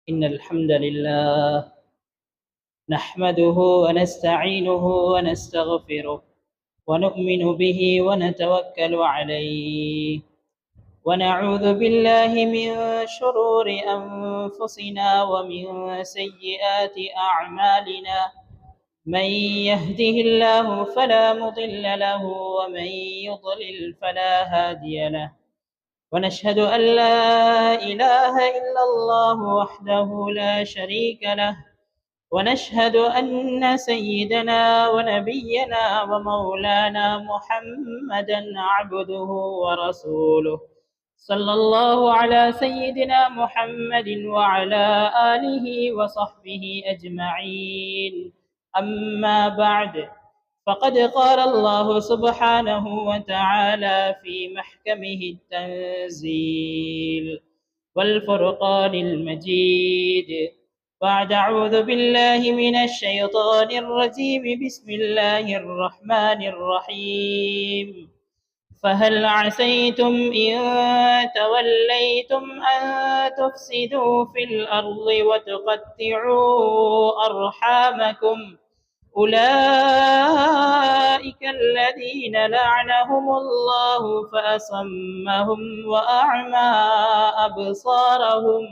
إن الحمد لله نحمده ونستعينه ونستغفره ونؤمن به ونتوكل عليه ونعوذ بالله من شرور أنفسنا ومن سيئات أعمالنا من يهده الله فلا مضل له ومن يضلل فلا هادي له ونشهد أن لا إله إلا الله وحده لا شريك له ونشهد أن سيدنا ونبينا ومولانا محمدا عبده ورسوله صلى الله على سيدنا محمد وعلى آله وصحبه أجمعين أما بعد فقد قال الله سبحانه وتعالى في محكمه التنزيل والفرقان المجيد بعد أعوذ بالله من الشيطان الرجيم بسم الله الرحمن الرحيم فهل عسيتم إن توليتم أن تفسدوا في الأرض وتقطعوا أرحامكم أولئك الذين لعنهم الله فأصمهم وأعمى أبصارهم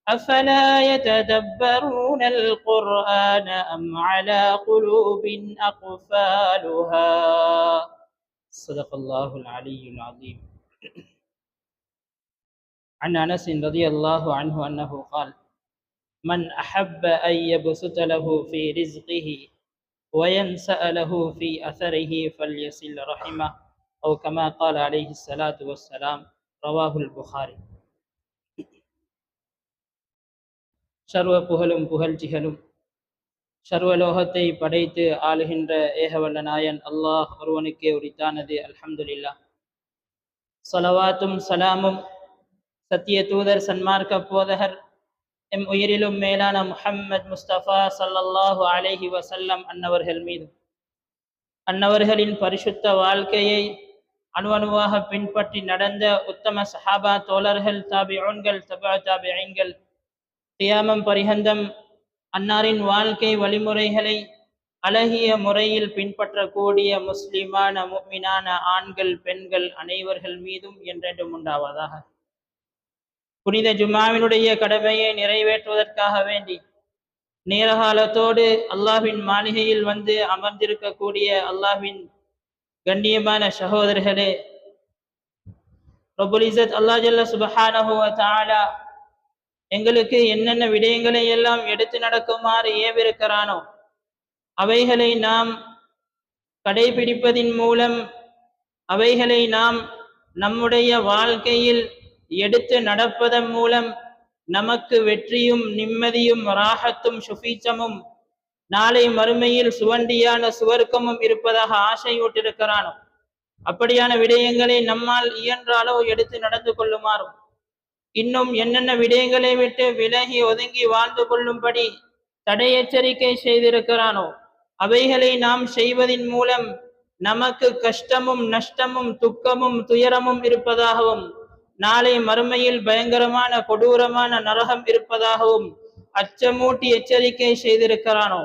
أفلا يتدبرون القرآن أم على قلوب أقفالها صدق الله العلي العظيم. عن أنس رضي الله عنه أنه قال: من أحب أن يبسط له في رزقه وينسأ له في أثره فليصل رحمه أو كما قال عليه الصلاة والسلام. رواه البخاري. சர்வ புகழும் புகழ்ச்சிகளும் சர்வலோகத்தை படைத்து ஆளுகின்ற ஏகவல்ல நாயன் அல்லாஹ் ஒருவனுக்கே உரித்தானது. அல்ஹம்துலில்லாஹ். ஸலவாத்தும் சலாமும் சத்திய தூதர் சன்மார்க்க போதகர் எம் உயிரிலும் மேலான முஹம்மது முஸ்தபா ஸல்லல்லாஹு அலைஹி வஸல்லம் அன்னவர்கள் மீது, அன்னவர்களின் பரிசுத்த வாழ்க்கையை அணுவணுவாக பின்பற்றி நடந்த உத்தம சஹாபா தோழர்கள், தாபிஊன்கள், தபா தாபிஈன்கள், கியாமம் பரிஹந்தம் அன்னாரின் வாழ்க்கை வழிமுறைகளை அழகிய முறையில் பின்பற்றக்கூடிய முஸ்லிமான முஃமினான ஆண்கள் பெண்கள் அனைவர்கள் மீதும் என்றென்றும் உண்டாவதாக. புனித ஜும்மாவினுடைய கடமையை நிறைவேற்றுவதற்காக வேண்டி நேரகாலத்தோடு அல்லாஹ்வின் மாளிகையில் வந்து அமர்ந்திருக்கக்கூடிய அல்லாஹ்வின் கண்ணியமான சகோதரர்களே, ரப்புல் இஸ்ஸத் அல்லாஹ் ஜல்ல சுப்ஹானஹு வ தஆலா எங்களுக்கு என்னென்ன விடயங்களை எல்லாம் எடுத்து நடக்குமாறு ஏவிருக்கிறானோ அவைகளை நாம் கடைபிடிப்பதின் மூலம், அவைகளை நாம் நம்முடைய வாழ்க்கையில் எடுத்து நடப்பதன் மூலம் நமக்கு வெற்றியும் நிம்மதியும் ராஹத்தும் சுஃபீச்சமும் நாளை மறுமையில் சுவண்டியான சுவர்க்கமும் இருப்பதாக ஆசையூட்டிருக்கிறானோ அப்படியான விடயங்களை நம்மால் இயன்ற அளவு எடுத்து நடந்து கொள்ளுமாறும், இன்னும் என்னென்ன விடயங்களை விட்டு விலகி ஒதுங்கி வாழ்ந்து கொள்ளும்படி தடை எச்சரிக்கை செய்திருக்கிறானோ அவைகளை நாம் செய்வதின் மூலம் நமக்கு கஷ்டமும் நஷ்டமும் துக்கமும் துயரமும் இருப்பதாகவும், நாளை மறுமையில் பயங்கரமான கொடூரமான நரகம் இருப்பதாகவும் அச்சமூட்டி எச்சரிக்கை செய்திருக்கிறானோ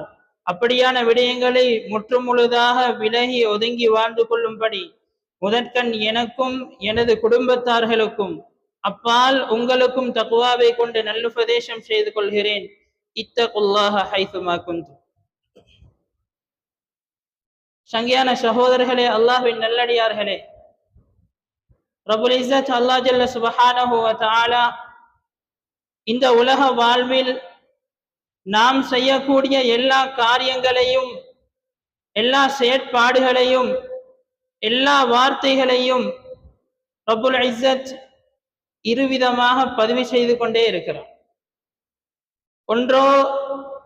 அப்படியான விடயங்களை முற்றுமுழுதாக விலகி ஒதுங்கி வாழ்ந்து கொள்ளும்படி முதற்கண் எனக்கும் எனது குடும்பத்தார்களுக்கும் அப்பால் உங்களுக்கும் தக்வாவை கொண்டு நல்லுபதேசம் செய்து கொள்கிறேன். இத்தகுல்லாஹ ஹைசுமா குந்தும். சங்கியான சகோதரர்களே, அல்லாஹ்வின் நல்லடியார்களே, ரப்புல் இஸ்ஸத் அல்லாஹ் ஜல்ல சுப்ஹானஹு வ தஆலா இந்த உலக வாழ்வில் நாம் செய்யக்கூடிய எல்லா காரியங்களையும், எல்லா செயற்பாடுகளையும், எல்லா வார்த்தைகளையும் ரப்புல் இஸ்ஸத் இருவிதமாக பதிவு செய்து கொண்டே இருக்கிறார். ஒன்றோ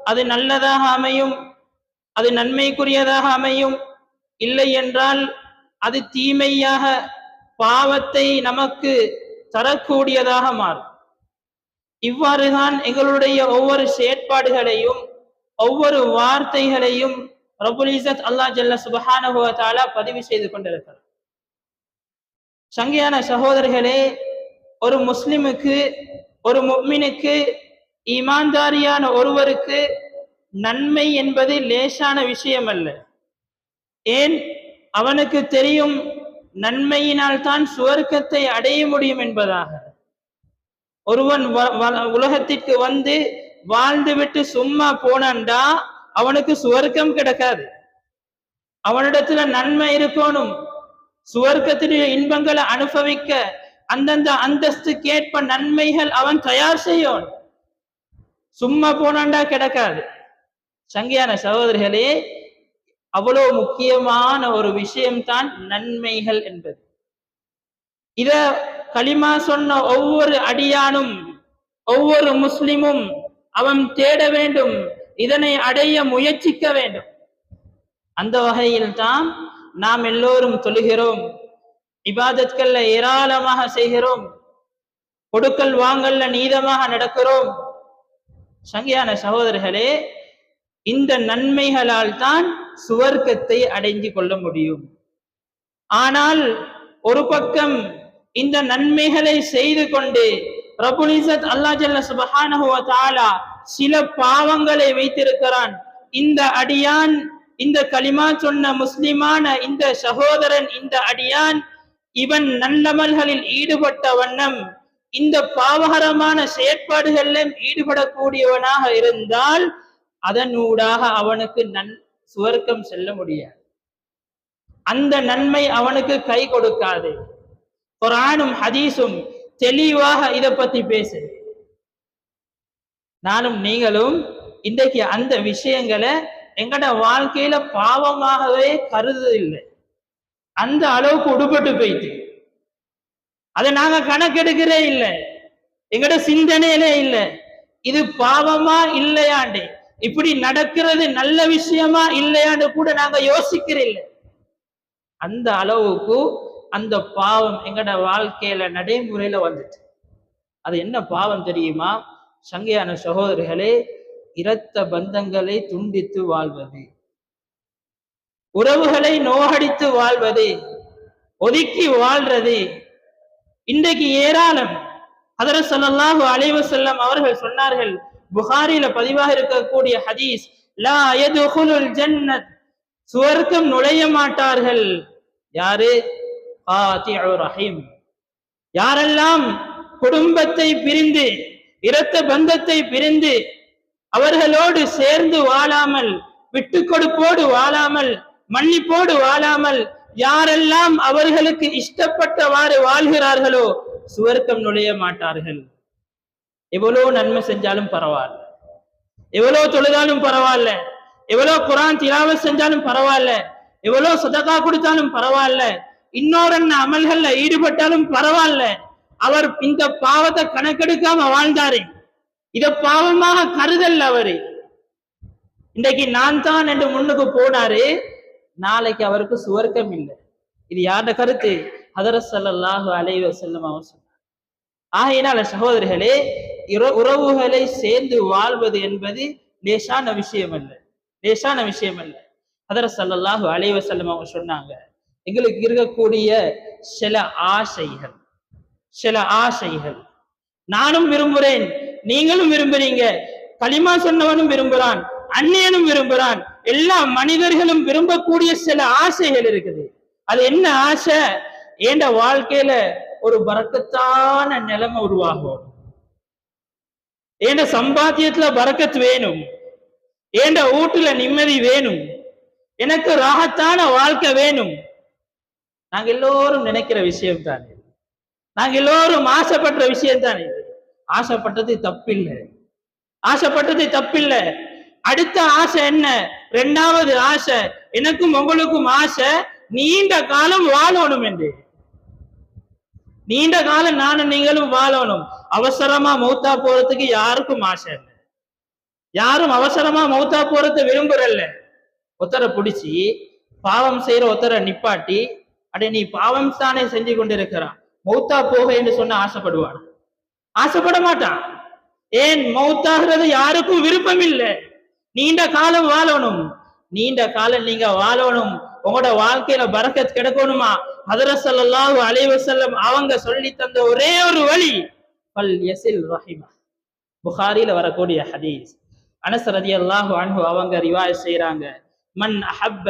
அது நல்லதாக அமையும், அது நன்மைக்குரியதாக அமையும், இல்லை என்றால் அது தீமையாக பாவத்தை நமக்கு தரக்கூடியதாக மாறும். இவ்வாறுதான் எங்களுடைய ஒவ்வொரு செயற்பாடுகளையும் ஒவ்வொரு வார்த்தைகளையும் ரப்புல் இஸ்ஸத் அல்லாஹ் ஜல்ல சுப்ஹானஹு வ தஆலா பதிவு செய்து கொண்டிருக்கிறார். சங்கையான சகோதரர்களே, ஒரு முஸ்லிமுக்கு, ஒரு முஃமினுக்கு ஈமான்தாரியான ஒருவருக்கு நன்மை என்பது லேசான விஷயம் அல்ல. ஏன்? அவனுக்கு தெரியும் நன்மையினால் தான் சுவர்க்கத்தை அடைய முடியும் என்பதாக. ஒருவன் உலகத்திற்கு வந்து வாழ்ந்து விட்டு சும்மா போனான்டா அவனுக்கு சுவர்க்கம் கிடைக்காது. அவனிடத்துல நன்மை இருக்கணும். சுவர்க்கத்தினுடைய இன்பங்களை அனுபவிக்க அந்தந்த அந்தஸ்துக்கேற்ப நன்மைகள் அவன் தயார் செய்யும். சும்மா போனாண்டா கிடைக்காது. சங்கையான சகோதரிகளே, அவ்வளவு முக்கியமான ஒரு விஷயம்தான் நன்மைகள் என்பது. இத கலிமா சொன்ன ஒவ்வொரு அடியானும் ஒவ்வொரு முஸ்லிமும் அவன் தேட வேண்டும், இதனை அடைய முயற்சிக்க வேண்டும். அந்த வகையில் தான் நாம் எல்லோரும் தொழுகிறோம், இபாதத்கள்ல ஏராளமாக செய்கிறோம், கொடுக்கல் வாங்கல்ல நீதமாக நடக்கிறோம். சங்கையான சகோதரர்களே, இந்த நன்மைகளால் தான் சுவர்க்கத்தை அடைந்து கொள்ள முடியும். ஆனால் ஒரு பக்கம் இந்த நன்மைகளை செய்து கொண்டு ரப்புல் இஸ்ஸத் அல்லாஹ் ஜல்ல சுப்ஹானஹு வ தஆலா சில பாவங்களை வைத்திருக்கிறான். இந்த அடியான், இந்த கலிமா சொன்ன முஸ்லிமான இந்த சகோதரன், இந்த அடியான் இவன் நல்லமல்களில் ஈடுபட்ட வண்ணம் இந்த பாவகரமான செயற்பாடுகளிலும் ஈடுபடக்கூடியவனாக இருந்தால் அதனூடாக அவனுக்கு சுவர்க்கம் செல்ல முடியாது. அந்த நன்மை அவனுக்கு கை கொடுக்காது. குர்ஆனும் ஹதீஸும் தெளிவாக இதை பத்தி பேசு. நானும் நீங்களும் இன்றைக்கு அந்த விஷயங்களை எங்கட வாழ்க்கையில பாவமாகவே கருதுதில்லை. அந்த அளவுக்கு உடுபட்டு போயிட்டு அதை நாங்க கணக்கெடுக்கிறே இல்லை, எங்கட சிந்தனையிலே இல்லை. இது பாவமா இல்லையாண்டு, இப்படி நடக்கிறது நல்ல விஷயமா இல்லையாண்டு கூட நாங்க யோசிக்கிறோம். அந்த அளவுக்கு அந்த பாவம் எங்கட வாழ்க்கையில நடைமுறையில வந்துட்டு. அது என்ன பாவம் தெரியுமா? சங்கையான சகோதரிகளே, இரத்த பந்தங்களை துண்டித்து வாழ்வது, உறவுகளை நோகடித்து வாழ்வது, ஒதுக்கி வாழ்றது இன்றைக்கு ஏராளம். ஹதரத் ஸல்லல்லாஹு அலைஹி வஸல்லம் அவர்கள் சொன்னார்கள், புகாரில பதிவாக இருக்கக்கூடிய ஹதீஸ், லா யதுகுலுல் ஜன்னத், சுவர்க்கம் நுழைய மாட்டார்கள். யாரு? காதிஉ ரஹீம், யாரெல்லாம் குடும்பத்தை பிரிந்து இரத்த பந்தத்தை பிரிந்து அவர்களோடு சேர்ந்து வாழாமல், விட்டு கொடுப்போடு வாழாமல், மன்னிப்போடு வாழாமல் யாரெல்லாம் அவர்களுக்கு இஷ்டப்பட்டவாறு வாழ்கிறார்களோ சுவர்க்கம் நுழைய மாட்டார்கள். எவ்வளவு நன்மை செஞ்சாலும் பரவாயில்ல, எவ்வளவு தொழுதாலும் பரவாயில்ல, எவ்வளவு குர்ஆன் திலாவத் செஞ்சாலும் பரவாயில்ல, எவ்வளவு சதகா கொடுத்தாலும் பரவாயில்ல, இன்னொரு அமல்கள்ல ஈடுபட்டாலும் பரவாயில்ல, அவர் இந்த பாவத்தை கணக்கெடுக்காம வாழ்ந்தாரு, இத பாவமாக கருதல். அவரு இன்றைக்கு நான் தான் என்று முன்னுக்கு போனாரு, நாளைக்கு அவருக்கு சுவர்க்கம் இல்லை. இது யாருடைய கருத்து? ஹதரத் ஸல்லல்லாஹு அலைஹி வஸல்லம் அவர் சொன்னார். ஆகையினால சகோதரிகளே, உறவுகளை சேர்ந்து வாழ்வது என்பது லேசான விஷயம் அல்ல, லேசான விஷயம் அல்ல. ஹதரத் ஸல்லல்லாஹு அலைஹி வஸல்லம் அவங்க சொன்னாங்க, எங்களுக்கு இருக்கக்கூடிய சில ஆசைகள், சில ஆசைகள் நானும் விரும்புறேன், நீங்களும் விரும்புறீங்க, களிமா சொன்னவனும் விரும்புறான், அந்நியனும் விரும்புறான், எல்லா மனிதர்களும் விரும்பக்கூடிய சில ஆசைகள் இருக்குது. அது என்ன ஆசை? ஏண்ட வாழ்க்கையில ஒரு பரக்கத்தான நிலைமை உருவாகும், ஏண்ட சம்பாத்தியத்துல பரக்கத் வேணும், ஏண்ட வீட்டுல நிம்மதி வேணும், எனக்கு ராகத்தான வாழ்க்கை வேணும். நாங்க எல்லோரும் நினைக்கிற விஷயம் தானே, நாங்க எல்லோரும் ஆசைப்படுற விஷயம் தானே. ஆசைப்பட்டது தப்பில்லை, ஆசைப்பட்டது தப்பில்லை. அடுத்த ஆசை என்ன? இரண்டாவது ஆசை, எனக்கும் உங்களுக்கும் ஆசை நீண்ட காலம் வாழணும் என்று. நீண்ட காலம் நானும் நீங்களும் வாழணும். அவசரமா மௌத்தா போறதுக்கு யாருக்கும் ஆசை இல்லை, யாரும் அவசரமா மௌத்தா போறது விரும்புறல்ல. ஒத்தரை பிடிச்சி பாவம் செய்யற ஒத்தரை நிப்பாட்டி, அடே நீ பாவம் தானே செஞ்சு கொண்டிருக்கிறான், மௌத்தா போக என்று சொன்ன ஆசைப்படுவான்? ஆசைப்பட மாட்டான். ஏன்? மௌத்தாகிறது யாருக்கும் விருப்பம் இல்லை. நீண்ட காலம் வாழணும், நீண்ட காலம் நீங்க வாழணும், உங்களோட வாழ்க்கையில பரக்கத் கிடைக்கணுமா? ஹதரத் ஸல்லல்லாஹு அலைஹி வஸல்லம் அவங்க சொல்லி தந்த ஒரே ஒரு வழி, ஃபல் யஸில் ரஹிமா, புகாரில வரக்கூடிய ஹதீஸ். அனஸ் ரலியல்லாஹு அன்ஹு அவங்க ரிவாயத் செய்றாங்க, மன் அஹப்ப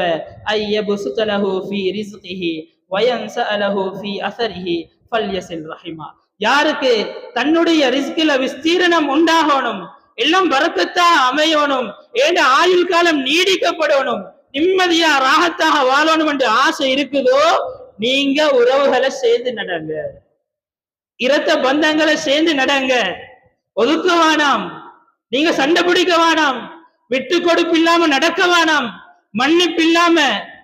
அய்யபசுத லஹு ஃபீ ரிஸ்கிஹி வயன்ஸஅ லஹு ஃபீ அஸரிஹி ஃபல்யஸில் ரஹிமா. யாருக்கு தன்னுடைய ரிஸ்கில விஸ்தீரணம் உண்டாகணும், எல்லாம் பரக்கத்தா அமையணும், ஏண்ட ஆயுள் காலம் நீடிக்கப்படணும், நிம்மதியா ராகத்தாக வாழணும் என்று ஆசை இருக்குதோ, நீங்க உறவுகளை சேர்ந்து நடங்க, இரத்த பந்தங்களை சேர்ந்து நடங்க, ஒதுக்க வேணாம், நீங்க சண்டை பிடிக்க வேணாம், விட்டு கொடுப்பு இல்லாம நடக்க வேணாம், மன்னிப்பு இல்லாம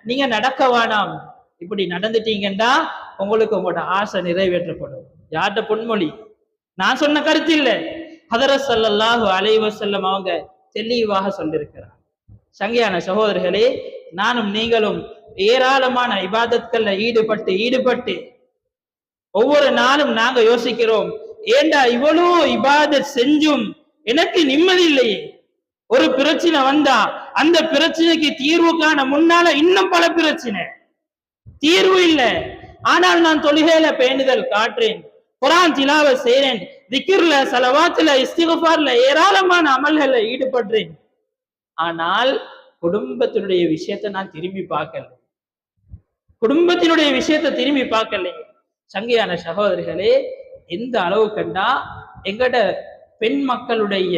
நீங்க நடக்க வேணாம். இப்படி நடந்துட்டீங்கன்னா உங்களுக்கு உங்களோட ஆசை நிறைவேற்றப்படும். யார்கிட்ட பொன்மொழி? நான் சொன்ன கருத்து இல்லை, ஹதரத் ஸல்லல்லாஹு அலைஹி வஸல்லம் அவங்க தெளிவாக சொல்லியிருக்கிறார். சங்கையான சகோதரர்களே, நானும் நீங்களும் ஏராளமான இபாதத்கள்ல ஈடுபட்டு ஒவ்வொரு நாளும் நாங்க யோசிக்கிறோம், ஏண்டா இவ்வளோ இபாதத் செஞ்சும் எனக்கு நிம்மதி இல்லையே. ஒரு பிரச்சனை வந்தா அந்த பிரச்சனைக்கு தீர்வு காண முன்னால இன்னும் பல பிரச்சனை, தீர்வு இல்லை. ஆனால் நான் தொழுகையில பேணுதல் காட்டுறேன், குர்ஆன் திலாவத் செய்றேன், திக்ர்ல, ஸலவாத்துல, இஸ்திக்ஃபார்ல ஏராளமான அமல்கள்ல ஈடுபடுறேன். ஆனால் குடும்பத்தினுடைய விஷயத்தை நான் திரும்பி பார்க்கல, குடும்பத்தினுடைய விஷயத்தை திரும்பி பார்க்கல. சங்கையான சகோதரிகளே, எந்த அளவு கண்டா எங்கட பெண் மக்களுடைய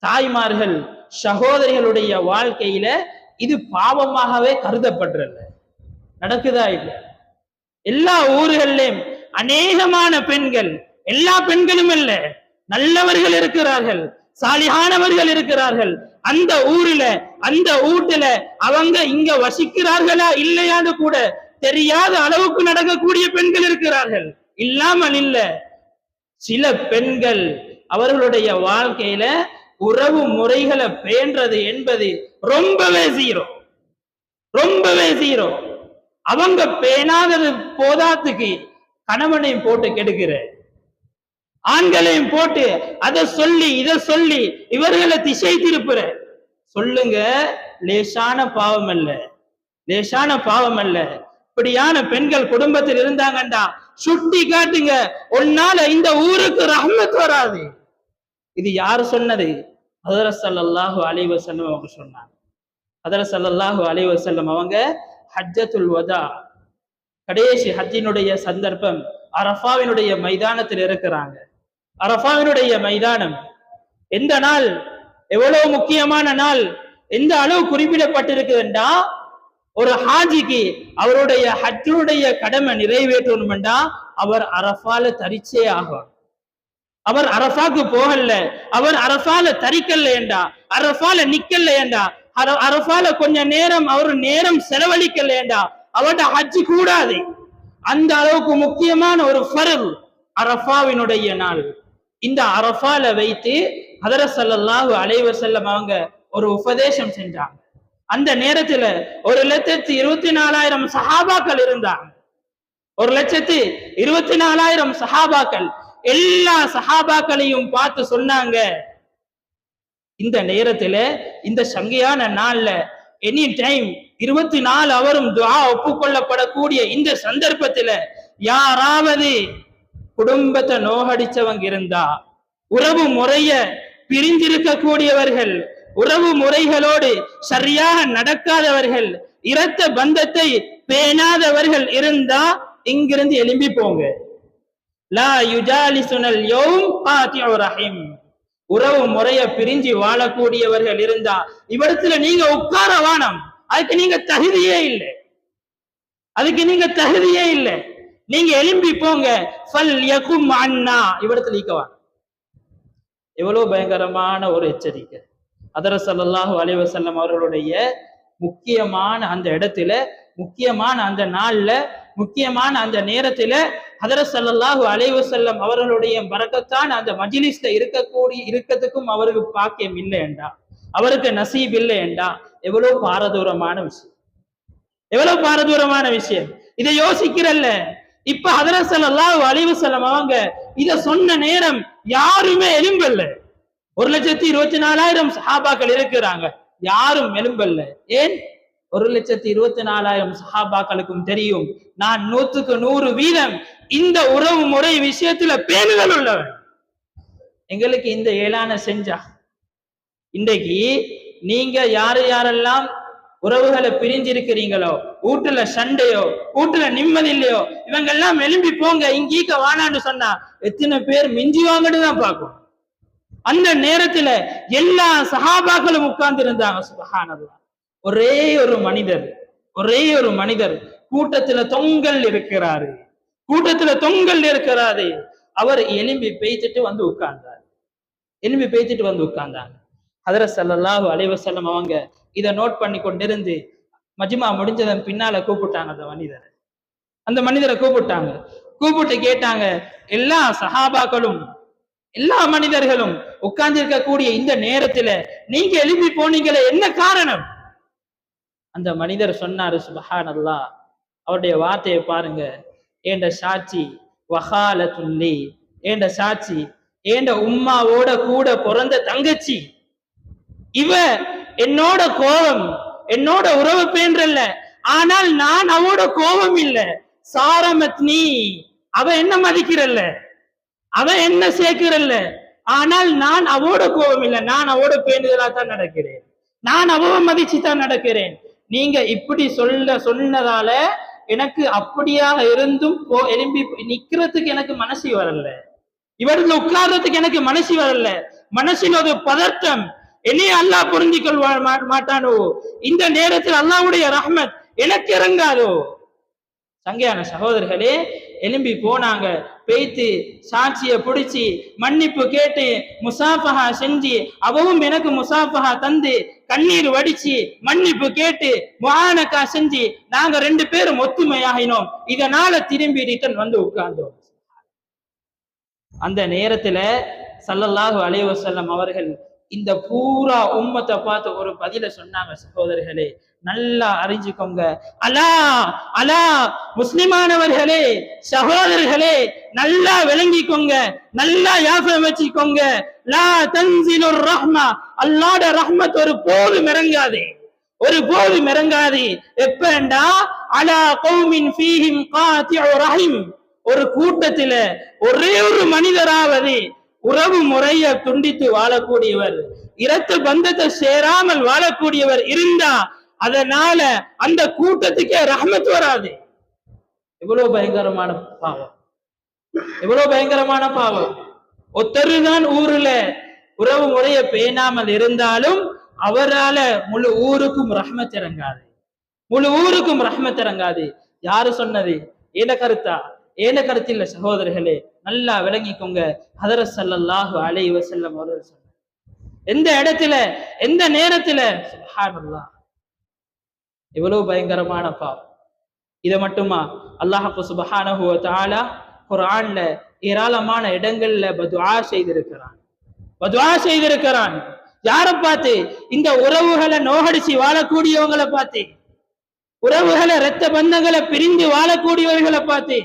தாய்மார்கள் சகோதரிகளுடைய வாழ்க்கையில இது பாவமாகவே கருதப்படுறல. நடக்குதா இல்லை? எல்லா ஊர்களையும் அநேகமான பெண்கள், எல்லா பெண்களும் அல்ல, நல்லவர்கள் இருக்கிறார்கள், சாலிஹானவர்கள் இருக்கிறார்கள். அந்த ஊர்ல, அந்த வீட்டுல அவங்க இங்க வசிக்கிறார்களா இல்லையான்னு கூட தெரியாத அளவுக்கு நடக்கக்கூடிய பெண்கள் இருக்கிறார்கள். இல்லாமல் இல்ல. சில பெண்கள் அவர்களுடைய வாழ்க்கையில உறவு முறைகளை பேண்டது என்பது ரொம்பவே ஜீரோ. அவங்க பேணாதது போதாத்துக்கு கணவனையும் போட்டு கெடுக்கிற, ஆண்களையும் போட்டு அதை சொல்லி இதை சொல்லி இவர்களை திசை திருப்புற. சொல்லுங்க, லேசான பாவம் அல்ல, லேசான பாவம் அல்ல. இப்படியான பெண்கள் குடும்பத்தில் இருந்தாங்கண்டா சுட்டி காட்டுங்க, உன்னால இந்த ஊருக்கு ரஹ்மத் வராது. இது யாரு சொன்னது? ஹதரத் ஸல்லல்லாஹு அலைஹி வஸல்லம் அவங்க சொன்னாங்க. ஹதரத் ஸல்லல்லாஹு அலைஹி வஸல்லம் அவங்க ஹஜ்ஜத்துல் வதா, கடைசி ஹஜ்ஜினுடைய சந்தர்ப்பம், அரஃபாவினுடைய மைதானத்தில் இருக்கிறாங்க. அரஃபாவினுடைய மைதானம் எந்த நாள், எவ்வளவு முக்கியமான நாள், எந்த அளவு குறிப்பிடப்பட்டிருக்குதுண்டா, ஒரு ஹாஜிக்கு அவருடைய ஹஜ்ஜுடைய கடமை நிறைவேற்றணும்டா அவர் அரஃபால தரிச்சே ஆகும். அவர் அரஃபாக்கு போகல, அவர் அரஃபால தரிக்கல ஏண்டா, அரஃபால நிக்கல ஏண்டா, அரஃபால கொஞ்ச நேரம் அவர் நேரம் செலவழிக்கல ஏண்டா, அவருடைய ஹஜ்ஜு கூடாது. அந்த அளவுக்கு முக்கியமான ஒரு ஃபர்ல் அரஃபாவினுடைய நாள். இந்த அரஃபால வைத்து ஹதரத் ஸல்லல்லாஹு அலைஹி வஸல்லம் அவங்க ஒரு உபதேசம் செஞ்சாங்க. அந்த நேரத்துல 1,24,000 சஹாபாக்கள் இருந்தாங்க. 1,24,000 சஹாபாக்கள். எல்லா சஹாபாக்களையும் பார்த்து சொன்னாங்க, இந்த நேரத்துல, இந்த சங்கையான நாள்ல, எனி டைம் 24 ஹவரும் துஆ ஒப்புக்கொள்ளப்படக்கூடிய இந்த சந்தர்ப்பத்துல யாராவது குடும்பத்தை நோகடிச்சவங்க இருந்தா, உறவு முறைய பிரிந்திருக்கக்கூடியவர்கள், உறவு முறைகளோடு சரியாக நடக்காதவர்கள், இரத்த பந்தத்தை பேணாதவர்கள் இருந்தா இங்கிருந்து எழும்பி போங்க. லா யுஜாலிசுனல் யௌம் காத்திஉ ரஹீம். உறவு முறைய பிரிஞ்சு வாழக்கூடியவர்கள் இருந்தா இவரத்துல நீங்க உட்கார வானம். அதுக்கு நீங்க தகுதியே இல்லை, அதுக்கு நீங்க தகுதியே இல்லை. நீங்க எழும்பி போங்க. ஃபல் யகும் அன்னா, இவரத்துல ஈக்கவா. எவ்வளவு பயங்கரமான ஒரு எச்சரிக்கை. ஹதரத் ஸல்லல்லாஹு அலைஹி வஸல்லம் அவர்களுடைய முக்கியமான அந்த இடத்துல, முக்கியமான அந்த நாள்ல, முக்கியமான அந்த நேரத்துல ஹதரத் ஸல்லல்லாஹு அலைஹி வஸல்லம் அவர்களுடைய பரக்கத்தான அந்த மஜ்லிஸ்ல இருக்கிறதுக்கும் அவருக்கு பாக்கியம் இல்லை என்றா, அவருக்கு நசீப் இல்லை என்றா, எவ்வளவு பாரதூரமான விஷயம், எவ்வளவு பாரதூரமான விஷயம். இதை யோசிக்கிறல்ல. இப்ப ஹதரத் ஸல்லல்லாஹு அலைஹி வஸல்லம் அவங்க இத சொன்ன நேரம் யாருமே எழும்பல்ல. 1,24,000 சஹாபாக்கள் இருக்கிறாங்க, யாரும் எழும்பல்ல. ஏன்? 1,24,000 சஹாபாக்களுக்கும் தெரியும், நான் 100% இந்த உறவு முறை விஷயத்துல பேணுதல் உள்ளவன். எங்களுக்கு இந்த ஏளான செஞ்சா இன்றைக்கு நீங்க யாரு யாரெல்லாம் உறவுகளை பிரிஞ்சிருக்கிறீங்களோ, வீட்டுல சண்டையோ, வீட்டுல நிம்மதி இல்லையோ, இவங்க எல்லாம் எழும்பி போங்க இங்கீக்க வானான்னு சொன்னா எத்தனை பேர் மிஞ்சி வாங்கன்னு தான் பார்க்கும். அந்த நேரத்துல எல்லா சஹாபாக்களும் உட்கார்ந்து இருந்தாங்க. சுப்ஹானல்லாஹ். ஒரே ஒரு மனிதர் கூட்டத்துல தொங்கல் இருக்கிறாரு, அவர் எலும்பி பேய்த்துட்டு வந்து உட்கார்ந்தாங்க. ஹதரத் ஸல்லல்லாஹு அலைஹி வஸல்லம் அவங்க இதை நோட் பண்ணி கொண்டிருந்து மஜ்மா முடிஞ்சதன் பின்னால கூப்பிட்டாங்க. அந்த மனிதரை கூப்பிட்டு கேட்டாங்க, எல்லா சஹாபாக்களும் எல்லா மனிதர்களும் உட்கார்ந்து இருக்கக்கூடிய இந்த நேரத்துல நீங்க எழுப்பி போனீங்களே, என்ன காரணம்? அந்த மனிதர் சொன்னாரு, சுப்ஹானல்லாஹ், அவருடைய வார்த்தையை பாருங்க, ஏண்ட சாட்சி வஹாலத்துல்லி, ஏண்ட சாட்சி ஏண்ட உம்மாவோட கூட பிறந்த தங்கச்சி, இவ என்னோட கோபம், என்னோட உறவு பேன்றல்ல, ஆனால் நான் அவோட கோபம் இல்ல. சாரமத்னி, அவ என்ன மதிக்கிறல்ல, அவ என்ன சேர்க்கிறல்ல, ஆனால் நான் அவோட கோபம் இல்லை, நான் அவோட பேணுதலா தான் நடக்கிறேன், நான் அவ மதிச்சு தான் நடக்கிறேன். நீங்க இப்படி சொன்னதால எனக்கு அப்படியாக இருந்தும் எழும்பி நிக்கிறதுக்கு எனக்கு மனசு வரல, இவர்கள் உட்கார்றதுக்கு எனக்கு மனசு வரல, மனசில் ஒரு பதட்டம், என்னைய அல்லாஹ் புரிஞ்சிக்கொள்ள மாட்டானோ, இந்த நேரத்தில் அல்லாஹ்வுடைய ரஹ்மத் எனக்கு இறங்காதோ. சங்கையான சகோதரர்களே, எழும்பி போனாங்க, பேய்த்து சாட்சிய பிடிச்சி மன்னிப்பு கேட்டு முசாஃபஹா செஞ்சு, அவவும் எனக்கு முசாஃபஹா தந்து கண்ணீர் வடிச்சு மன்னிப்பு கேட்டு முஆனகா செஞ்சு நாங்க 2 பேரும் ஒத்துமையாகினோம். இதனால திரும்பி ரிட்டன் வந்து உட்கார்ந்தோம். அந்த நேரத்துல ஸல்லல்லாஹு அலைஹி வஸல்லம் அவர்கள் இந்த பூரா உம்மத்தை பார்த்து ஒரு பதில சொன்னாங்க. சகோதரர்களே, நல்லா அறிஞ்சுக்கோங்க, அலா முஸ்லிமானவர்களே, சகோதரர்களே, நல்லா விளங்கிக்கோங்க, நல்லா ஞாபகம் வச்சுக்கோங்க, லா தன்சிலுர் ரஹ்மா, அல்லாஹ்வுடைய ரஹ்மத் ஒரு போதும் இறங்காது. எப்பண்டா அலா கௌமின் ஃபீஹிம் காத்திஉ ரஹீம், ஒரு கூட்டத்தில ஒரே ஒரு மனிதராவது உறவு முறைய துண்டித்து வாழக்கூடியவர், இரத்த பந்தத்தை சேராமல் வாழக்கூடியவர் இருந்தா அதனால அந்த கூட்டத்துக்கே ரஹ்மத் வராது. எவ்வளவு பயங்கரமான பாவம். ஒத்தருதான் ஊர்ல உறவு முறைய பேணாமல் இருந்தாலும் அவரால முழு ஊருக்கும் ரஹ்மத் இறங்காது. யாரு சொன்னது? ஏன கருத்தா? ஏன கருத்து இல்ல சகோதரர்களே, நல்லா விளங்கிக்கோங்க. ஹதரத் ஸல்லல்லாஹு அலைஹி வஸல்லம் அவர்கள் சொன்னார், எந்த இடத்துல எந்த நேரத்துல, சுப்ஹானல்லாஹ், எவ்வளவு பயங்கரமான பாவம். இதை மட்டுமா? அல்லாஹ் சுப்ஹானஹு வ தஆலா குர்ஆன்ல ஏராளமான இடங்கள்ல பதுஆ செய்திருக்கிறான். யாரை பார்த்து? இந்த உறவுகளை நோகடிச்சு வாழக்கூடியவங்களை பார்த்து, உறவுகளை இரத்த பந்தங்களை பிரிந்து வாழக்கூடியவர்களை பார்த்து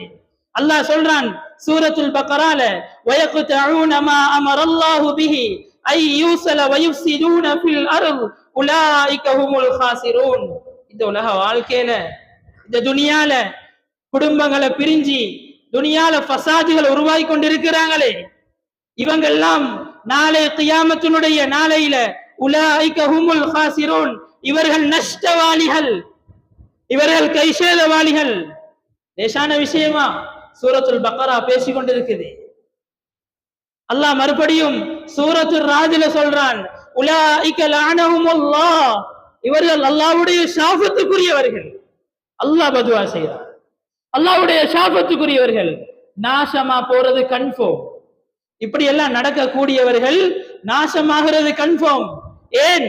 அல்லாஹ் சொல்றான் சூரத்துல் பக்ரால, வயக்தஊன மா அமரல்லாஹு பிஹி ஐ யூஸல வயுஃஸிதூன ஃபில் அர்த் உலாயிக ஹுமுல் காஸிரூன். இந்த உலக வாழ்க்கையில, இந்த துனியால குடும்பங்களை பிரிஞ்சு துனியால ஃபசாதுகளை உருவாக்கி கொண்டிருக்கிறாங்களே, இவங்கெல்லாம் நாளை கியாமத்தினுடைய நாளையில உலாயிக ஹுமுல் காஸிரூன், இவர்கள் நஷ்டவாளிகள், இவர்கள் கைசேதவாளிகள். லேசான விஷயமா? சூரத்துல் பக்ரா பேசிக் கொண்டிருக்குது. அல்லாஹ் மறுபடியும் சூரத்துல் ராஜில சொல்றான், உலாயிக லஅனஹுமுல்லாஹ், இவர்கள் அல்லாஹ்வுடைய சாபத்துக்குரியவர்கள். அல்லாஹ் பதுவா செய்றான், அல்லாஹ்வுடைய சாபத்துக்குரியவர்கள். நாசமா போறது கன்ஃபார்ம். இப்படி எல்லாம் நடக்கக்கூடியவர்கள் நாசமாகிறது கன்ஃபார்ம். ஏன்?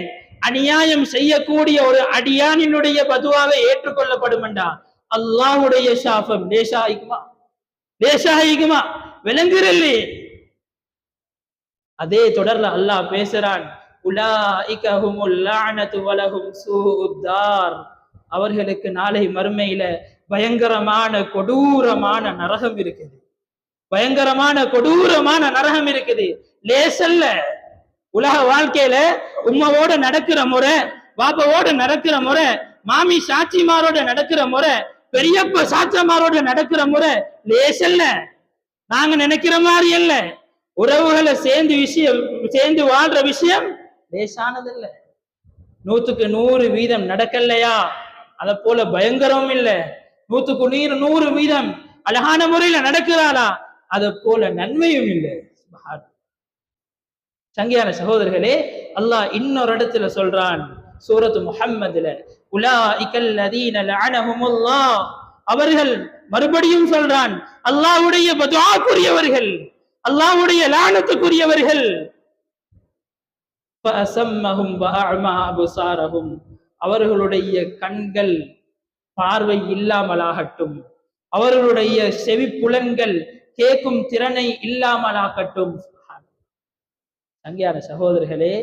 அநியாயம் செய்யக்கூடிய ஒரு அடியானினுடைய பதுவாவை ஏற்றுக்கொள்ளப்படுமெண்டா அல்லாஹ்வுடைய சாபம் லேசாயிக்குமா? விளங்குறல்லே. அதே தொடர்ல அல்லாஹ் பேசுறான், உலாயிக ஹுமுல் லஅனது வலஹும் சூஉத் தார், அவர்களுக்கு நாளை மறுமையில பயங்கரமான கொடூரமான நரகம் இருக்குது. லேசல்ல. உலக வாழ்க்கையில உம்மாவோட நடக்கிற முறை, பாப்பாவோட நடக்கிற முறை, மாமி சாட்சிமாரோட நடக்கிற முறை, பெரியப்ப சாட்சிமாரோட நடக்கிற முறை லேசல்ல. நாங்க நினைக்கிற மாதிரி அல்ல. உறவுகளை சேர்ந்து வாழ்ற விஷயம் லேசானது இல்லை. 100% நடக்கலையா அத போல பயங்கரமும் இல்லை. 100% அழகான முறையில நடக்கிறாரா அத போல நன்மையும் இல்லை. சங்கையான சகோதரர்களே, அல்லாஹ் இன்னொரு இடத்துல சொல்றான் சூரத்து முஹம்மதுல, உலாஇகல் லதீன லஅனஹுமுல்லாஹ், அவர்கள் மறுபடியும் சொல்றான் அல்லாஹ்வுடைய பதுஆக்குரியவர்கள், அல்லாஹ்வுடைய லானத்துக்குரியவர்கள். ஃபஅஸம்மஹும் வஅஅமா அப்சாரஹும், அவர்களுடைய கண்கள் பார்வை இல்லாமலாகட்டும், அவர்களுடைய செவி புலன்கள் கேட்கும் திறனை இல்லாமலாகட்டும். அங்கேயான சகோதரர்களே,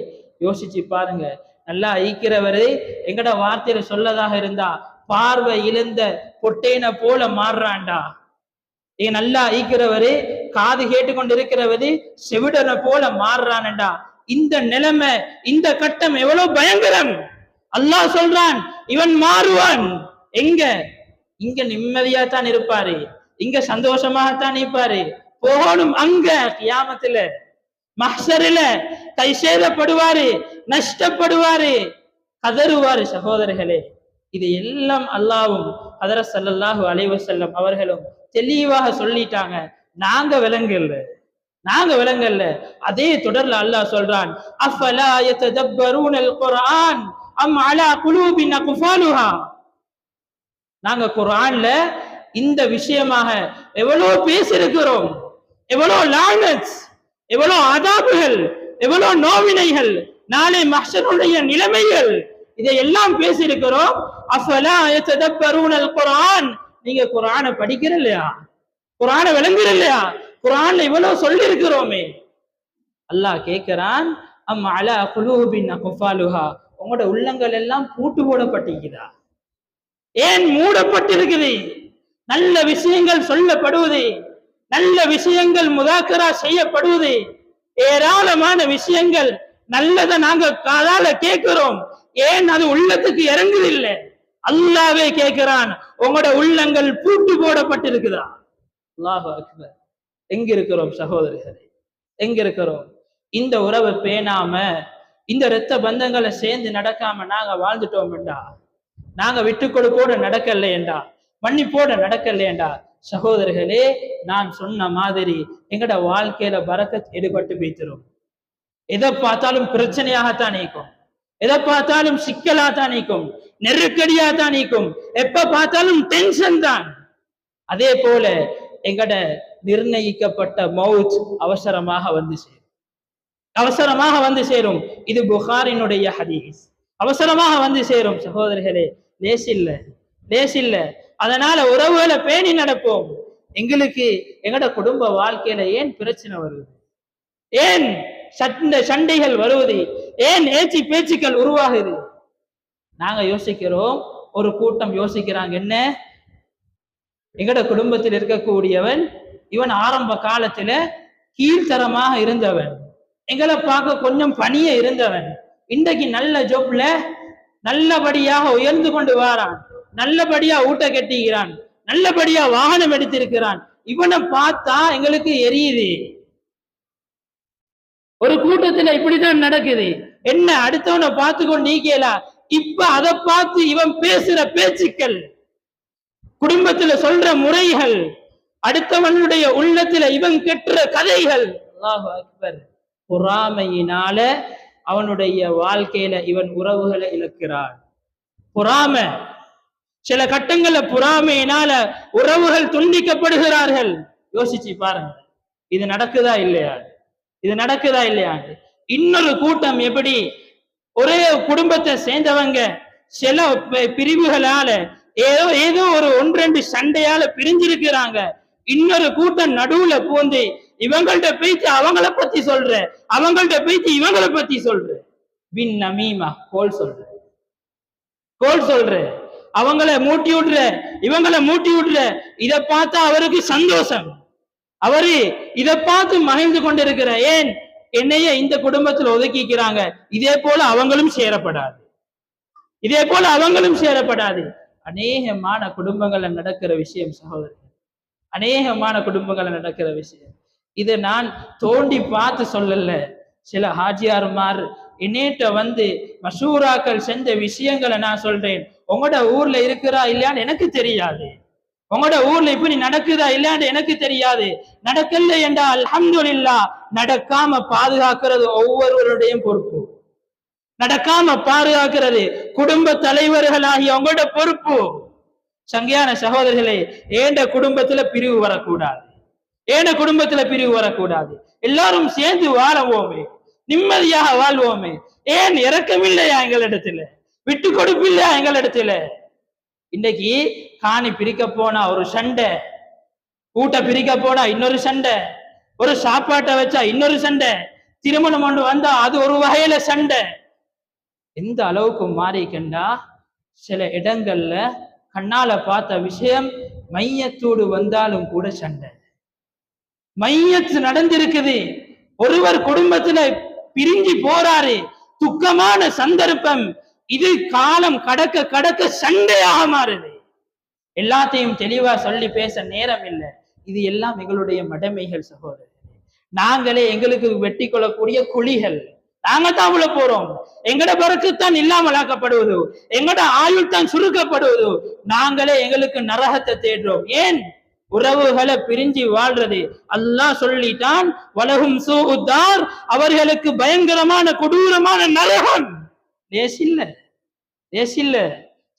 யோசிச்சு பாருங்க. நல்லா ஈக்கிறவரு எங்கட வார்த்தையில சொல்லதாக இருந்தா பார்வை இழந்த பொட்டேன போல மாறுறான்டா. நல்லா ஈக்கிறவரு காது கேட்டுக்கொண்டு இருக்கிறவரு செவிடனை போல மாறுறான்டா. இந்த நிலைமை, இந்த கட்டம் எவ்வளவு பயங்கரம். அல்லாஹ் சொல்றான் இவன் மாறுவான். எங்க? இங்க நிம்மதியா தான் இருப்பாரு, இங்க சந்தோஷமாகத்தான் இருப்பாரு. போகணும் அங்க கியாமத்துல மஹ்ஷரில கை சேதப்படுவாரு, நஷ்டப்படுவாரு, கதறுவாரு. சகோதரர்களே, இது எல்லாம் அல்லாஹ்வும் ஹஜ்ரத் ஸல்லல்லாஹு அலைஹி வஸல்லம் அவர்களும் தெளிவாக சொல்லிட்டாங்க. நாங்க விளங்கல்ல. அதே தொடர்ல அல்லாஹ் சொல்றான், அஃபலா யததப்பரூனல் குர்ஆன் அம் அலா குலூபின் அக்ஃபாலுஹா. நாங்க குர்ஆன்ல இந்த விஷயமாக எவ்வளவு பேசியிருக்கிறோம், எவ்வளவு லானத், எவ்வளவு அதாபுகள், எவ்வளவு நோவினைகள், நாளை மஹ்ஷருடைய நிலைமைகள், இதையெல்லாம் பேசியிருக்கிறோம். அஃபலா யததப்பரூனல் குர்ஆன், நீங்க குர்ஆனை படிக்கிற இல்லையா, குர்ஆனை விளங்குற இல்லையா, குர்ஆன்ல இவ்வளவு சொல்லி இருக்கிறோமே. அல்லாஹ் கேட்கிறான், அம் அலா குலூபின் அக்ஃபாலுஹா, உங்களோட உள்ளங்கள் எல்லாம் பூட்டு போடப்பட்டிருக்குதா? ஏன் மூடப்பட்டிருக்குது? நல்ல விஷயங்கள் சொல்லப்படுவது, நல்ல விஷயங்கள் முதாக்கரா செய்யப்படுவது, ஏராளமான விஷயங்கள் நல்லதை நாங்க காதால கேட்கிறோம். ஏன் அது உள்ளத்துக்கு இறங்குது இல்லை? அல்லாஹ்வே கேட்கிறான், உங்களோட உள்ளங்கள் பூட்டு போடப்பட்டிருக்குதா? அல்லாஹ் அக்பர். எங்க இருக்கிறோம் சகோதரர்களே, எங்க இருக்கிறோம்? இந்த உறவை பேணாம, இந்த இரத்த பந்தங்களை சேர்ந்து நடக்காம நாங்க வாழ்ந்துட்டோம்டா, நாங்க விட்டு கொடுப்போட நடக்கலையேண்டா, மன்னிப்போட நடக்கலையேண்டா, சகோதரர்களே, நான் சொன்ன மாதிரி எங்கட வாழ்க்கையில பரக்கத் எடுபட்டு போய்த்திரும். எதை பார்த்தாலும் பிரச்சனையாகத்தான் நீக்கும், எதை பார்த்தாலும் சிக்கலாத்தான் நீக்கும், நெருக்கடியாத்தான் நீக்கும், எப்ப பார்த்தாலும் டென்ஷன் தான். அதே போல எங்கட நிர்ணயிக்கப்பட்ட மௌத் அவசரமாக வந்து சேரும். இது புகாரினுடைய ஹதீஸ். அவசரமாக வந்து சேரும். சகோதரர்களே, லேசில்ல. அதனால உறவுகளை பேணி நடப்போம். எங்களுக்கு எங்கட குடும்ப வாழ்க்கையில ஏன் பிரச்சனை வருவது, ஏன் சண்டைகள் வருவது, ஏன் ஏச்சி பேச்சுக்கள் உருவாகுது? நாங்க யோசிக்கிறோம், ஒரு கூட்டம் யோசிக்கிறாங்க, என்ன, எங்கட குடும்பத்தில் இருக்கக்கூடியவன் இவன் ஆரம்ப காலத்துல கீழ்த்தரமாக இருந்தவன், எங்களை பார்க்க கொஞ்சம் பணிய இருந்தவன், இன்றைக்கு நல்ல ஜொப்ல நல்லபடியாக உயர்ந்து கொண்டு வாரான், நல்லபடியா ஊட்ட கட்டிக்கிறான், நல்லபடியா வாகனம் எடுத்திருக்கிறான், இவனை பார்த்தா எங்களுக்கு எரியுது. ஒரு கூட்டத்துல இப்படிதான் நடக்குது. என்ன, அடுத்தவனை பார்த்து கொண்டு நீக்கலாம். இப்ப அதை பார்த்து இவன் பேசுற பேச்சுக்கள், குடும்பத்துல சொல்ற முறைகள், அடுத்தவனுடைய உள்ளத்துல இவன் கெட்டுற கதைகள், அல்லாஹு அக்பர். பொறாமையினால அவனுடைய வாழ்க்கையில இவன் உறவுகளை இழக்கிறான். பொறாமை, சில கட்டங்கள்ல பொறாமையினால உறவுகள் துண்டிக்கப்படுகிறார்கள். யோசிச்சு பாருங்க, இது நடக்குதா இல்லையா? இன்னொரு கூட்டம் எப்படி, ஒரே குடும்பத்தை சேர்ந்தவங்க சில பிரிவுகளால ஏதோ ஒரு 1-2 சண்டையால பிரிஞ்சிருக்கிறாங்க. இன்னொரு கூட்டம் நடுவுல பூந்து இவங்கள்ட்ட பேச்சு அவங்கள பத்தி சொல்ற, அவங்கள்ட்ட பேச்சு இவங்களை பத்தி சொல்ற, பின் நமீமா, கோல் சொல்ற, அவங்கள மூட்டி விடுற, இவங்களை மூட்டி விடுற. இதை பார்த்தா அவருக்கு சந்தோஷம், அவரு இதை பார்த்து மகிழ்ந்து கொண்டிருக்கிற. ஏன் என்னைய இந்த குடும்பத்துல ஒதுக்கிக்கிறாங்க, இதே போல அவங்களும் சேரப்படாது. அநேகமான குடும்பங்கள்ல நடக்கிற விஷயம் சகோதரர், அநேகமான குடும்பங்கள்ல நடக்கிற விஷயம். இதை நான் தோண்டி பார்த்து சொல்லல. சில ஹாஜியாருமார் இன்னேட்ட வந்து மஷூராக்கள் செஞ்ச விஷயங்களை நான் சொல்றேன். உங்களோட ஊர்ல இருக்கிறா இல்லையான்னு எனக்கு தெரியாது. உங்களோட ஊர்ல இப்படி நடக்குதா இல்லையான்னு எனக்கு தெரியாது. நடக்கல என்றால் அல்ஹம்துலில்லாஹ். நடக்காம பாதுகாக்கிறது ஒவ்வொருவருடைய பொறுப்பு. நடக்காம பாதுகாக்கிறது குடும்ப தலைவர்களாகிய உங்களோட பொறுப்பு. சங்கையான சகோதரர்களே, ஏண்ட குடும்பத்துல பிரிவு வரக்கூடாது. ஏண்ட குடும்பத்துல பிரிவு வரக்கூடாது. எல்லாரும் சேர்ந்து வாழவோமே, நிம்மதியாக வாழ்வோமே. ஏன் இறக்கமில்லையா எங்களிடத்துல? விட்டு கொடுப்பில்லையா எங்களிடத்துல? இன்னைக்கு காணி பிரிக்க போனா ஒரு சண்டை, கூட்ட பிரிக்க போனா இன்னொரு சண்டை, ஒரு சாப்பாட்டை வச்சா இன்னொரு சண்டை, திருமணம் ஒன்று வந்தா அது ஒரு வகையில சண்டை. எந்த அளவுக்கு மாறிக்கண்டா, சில இடங்கள்ல கண்ணால பார்த்த விஷயம் மையத்தோடு வந்தாலும் கூட சண்டை. மையத்து நடந்திருக்குது, ஒருவர் குடும்பத்துல பிரிஞ்சு போறாரு, துக்கமான சந்தர்ப்பம். இது காலம் கடக்க கடக்க சண்டையாக மாறுது. எல்லாத்தையும் தெளிவா சொல்லி பேச நேரம் இல்லை. இது எல்லாம் எங்களுடைய மடமைகள் சகோதரர். நாங்களே எங்களுக்கு வெட்டி கொள்ளக்கூடிய குழிகள். நாங்க தான் உள்ள போறோம். எங்கட பறக்குத்தான் இல்லாமலாக்கப்படுவது, எங்கட ஆயுள் தான் சுருக்கப்படுவது. நாங்களே எங்களுக்கு நரகத்தை தேடுறோம். ஏன்? உறவுகளை பிரிஞ்சு வாழ்றது. அல்லாஹ் சொல்லிட்டான், வலஹும் சூஉத்தார், அவர்களுக்கு பயங்கரமான கொடூரமான நரகம். லேசில்ல, லேசில்ல.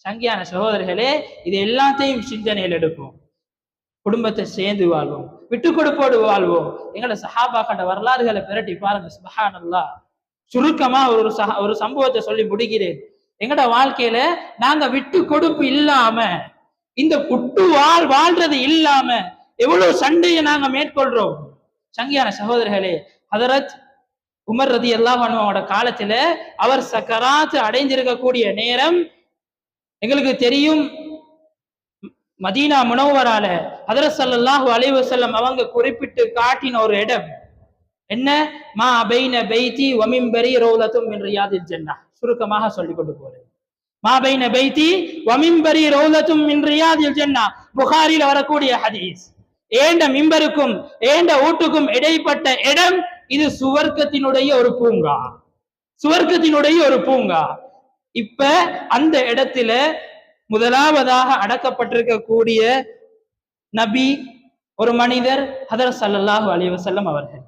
சங்கியான சகோதரர்களே, இது எல்லாத்தையும் சிந்தனையில் எடுப்போம். குடும்பத்தை சேர்ந்து வாழ்வோம், விட்டு கொடுப்போடு வாழ்வோம். எங்களோட சஹாபாக்களோட வரலாறுகளை பிரட்டி பாருங்க. சுப்ஹானல்லாஹ். சுருக்கமா ஒரு சம்பவத்தை சொல்லி முடிக்கிறேன். எங்கட வாழ்க்கையில நாங்க விட்டு கொடுப்பு இல்லாம, இந்த புட்டு வாழ்றது இல்லாம எவ்வளவு சண்டையை நாங்க மேற்கொள்றோம். சங்கியான சகோதரர்களே, ஹதரத் உமர் ரலியல்லாஹு அன்ஹுவோட காலத்துல அவர் சக்கராத் அடைந்திருக்கக்கூடிய நேரம் எங்களுக்கு தெரியும். மதீனா முனவ்வரால ஹதரத் ஸல்லல்லாஹு அலைஹி வஸல்லம் அவங்க குறிப்பிட்டு காட்டின ஒரு இடம் என்ன? மா பைன பைத்தி வ மின்பரி ரௌலத்தும் மின் ரியாதில் ஜன்னah. சுருக்கமாக சொல்லிக் கொண்டு போறேன். மா பைன பைத்தி வ மின்பரி ரௌலத்தும் மின் ரியாதில் ஜன்னah. புகாரில வரக்கூடிய ஹதீஸ். ஏண்ட மிம்பருக்கும் ஏண்ட ஊட்டுக்கும் இடைப்பட்ட இடம் இது சுவர்க்கத்தினுடைய ஒரு பூங்கா, சுவர்க்கத்தினுடைய ஒரு பூங்கா. இப்ப அந்த இடத்துல முதலாவதாக அடக்கப்பட்டிருக்கக்கூடிய நபி ஒரு மனிதர் ஹதரத் ஸல்லல்லாஹு அலைஹி வஸல்லம் அவர்கள்.